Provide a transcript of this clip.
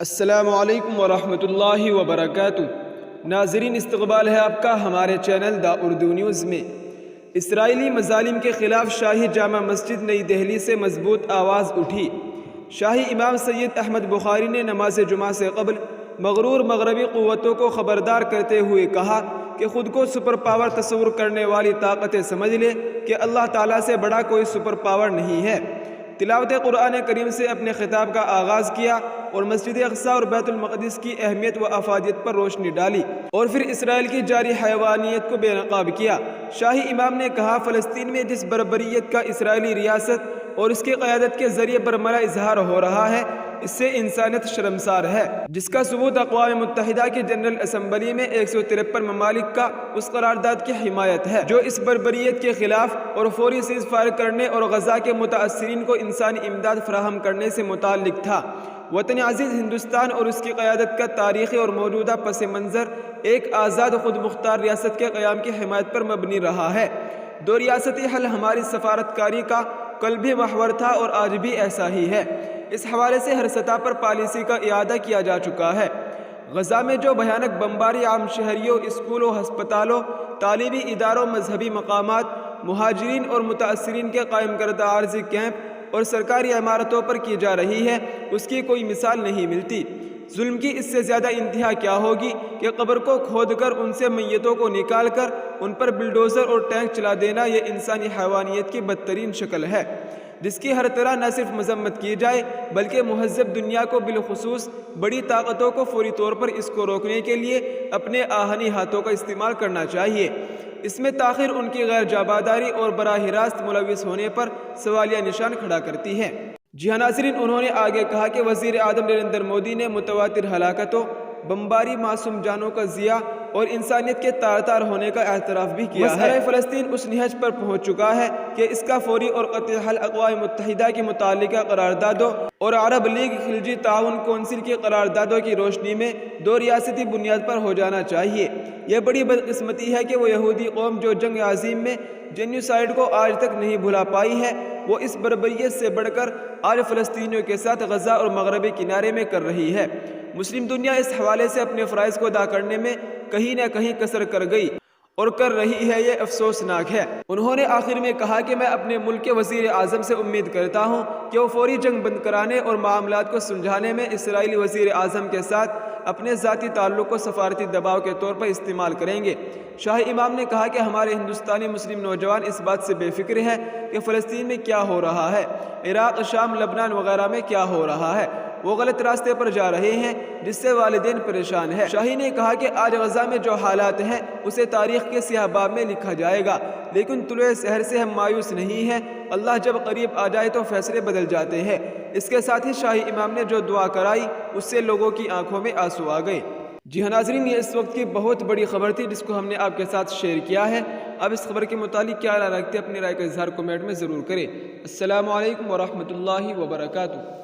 السلام علیکم ورحمۃ اللہ وبرکاتہ۔ ناظرین، استقبال ہے آپ کا ہمارے چینل دا اردو نیوز میں۔ اسرائیلی مظالم کے خلاف شاہی جامع مسجد نئی دہلی سے مضبوط آواز اٹھی۔ شاہی امام سید احمد بخاری نے نماز جمعہ سے قبل مغرور مغربی قوتوں کو خبردار کرتے ہوئے کہا کہ خود کو سپر پاور تصور کرنے والی طاقتیں سمجھ لے کہ اللہ تعالیٰ سے بڑا کوئی سپر پاور نہیں ہے۔ تلاوت قرآن کریم سے اپنے خطاب کا آغاز کیا اور مسجد اقصی اور بیت المقدس کی اہمیت و افادیت پر روشنی ڈالی، اور پھر اسرائیل کی جاری حیوانیت کو بے نقاب کیا۔ شاہی امام نے کہا، فلسطین میں جس بربریت کا اسرائیلی ریاست اور اس کی قیادت کے ذریعے برملا اظہار ہو رہا ہے، اس سے انسانیت شرمسار ہے، جس کا ثبوت اقوام متحدہ کی جنرل اسمبلی میں 153 ممالک کا اس قرارداد کی حمایت ہے جو اس بربریت کے خلاف اور فوری سیز فائر کرنے اور غزہ کے متاثرین کو انسانی امداد فراہم کرنے سے متعلق تھا۔ وطن عزیز ہندوستان اور اس کی قیادت کا تاریخی اور موجودہ پس منظر ایک آزاد خود مختار ریاست کے قیام کی حمایت پر مبنی رہا ہے۔ دو ریاستی حل ہماری سفارتکاری کا کل بھی محور تھا اور آج بھی ایسا ہی ہے۔ اس حوالے سے ہر سطح پر پالیسی کا اعادہ کیا جا چکا ہے۔ غزہ میں جو بھیانک بمباری عام شہریوں، اسکولوں، ہسپتالوں، تعلیمی اداروں، مذہبی مقامات، مہاجرین اور متاثرین کے قائم کردہ عارضی کیمپ اور سرکاری عمارتوں پر کی جا رہی ہے، اس کی کوئی مثال نہیں ملتی۔ ظلم کی اس سے زیادہ انتہا کیا ہوگی کہ قبر کو کھود کر ان سے میتوں کو نکال کر ان پر بلڈوزر اور ٹینک چلا دینا، یہ انسانی حیوانیت کی بدترین شکل ہے، جس کی ہر طرح نہ صرف مذمت کی جائے بلکہ مہذب دنیا کو بالخصوص بڑی طاقتوں کو فوری طور پر اس کو روکنے کے لیے اپنے آہنی ہاتھوں کا استعمال کرنا چاہیے۔ اس میں تاخیر ان کی غیر جانبداری اور براہ راست ملوث ہونے پر سوالیہ نشان کھڑا کرتی ہے۔ جی ہاں ناظرین، انہوں نے آگے کہا کہ وزیر اعظم نریندر مودی نے متواتر ہلاکتوں، بمباری، معصوم جانوں کا ضیاع اور انسانیت کے تار تار ہونے کا اعتراف بھی کیا ہے۔ مسئلہ فلسطین اس نہج پر پہنچ چکا ہے کہ اس کا فوری اور قطعی حل اقوام متحدہ کی متعلقہ قراردادوں اور عرب لیگ خلیجی تعاون کونسل کی قراردادوں کی روشنی میں دو ریاستی بنیاد پر ہو جانا چاہیے۔ یہ بڑی بدقسمتی ہے کہ وہ یہودی قوم جو جنگ عظیم میں جینوسائیڈ کو آج تک نہیں بھلا پائی ہے، وہ اس بربریت سے بڑھ کر آج فلسطینیوں کے ساتھ غزہ اور مغربی کنارے میں کر رہی ہے۔ مسلم دنیا اس حوالے سے اپنے فرائض کو ادا کرنے میں کہیں نہ کہیں قصر کر گئی اور کر رہی ہے، یہ افسوسناک ہے۔ انہوں نے آخر میں کہا کہ میں اپنے ملک کے وزیر اعظم سے امید کرتا ہوں کہ وہ فوری جنگ بند کرانے اور معاملات کو سلجھانے میں اسرائیلی وزیر اعظم کے ساتھ اپنے ذاتی تعلق کو سفارتی دباؤ کے طور پر استعمال کریں گے۔ شاہی امام نے کہا کہ ہمارے ہندوستانی مسلم نوجوان اس بات سے بے فکر ہے کہ فلسطین میں کیا ہو رہا ہے، عراق، شام، لبنان وغیرہ میں کیا ہو رہا ہے۔ وہ غلط راستے پر جا رہے ہیں جس سے والدین پریشان ہیں۔ شاہی نے کہا کہ آج غزہ میں جو حالات ہیں اسے تاریخ کے سیاہ باب میں لکھا جائے گا، لیکن طلوع سحر سے ہم مایوس نہیں ہیں۔ اللہ جب قریب آ جائے تو فیصلے بدل جاتے ہیں۔ اس کے ساتھ ہی شاہی امام نے جو دعا کرائی اس سے لوگوں کی آنکھوں میں آنسو آ گئے۔ جی ہاں ناظرین، یہ اس وقت کی بہت بڑی خبر تھی جس کو ہم نے آپ کے ساتھ شیئر کیا ہے۔ اب اس خبر کے متعلق کیا رائے رکھتے ہیں، اپنی رائے کا اظہار کمنٹ میں ضرور کریں۔ السلام علیکم ورحمۃ اللہ وبرکاتہ۔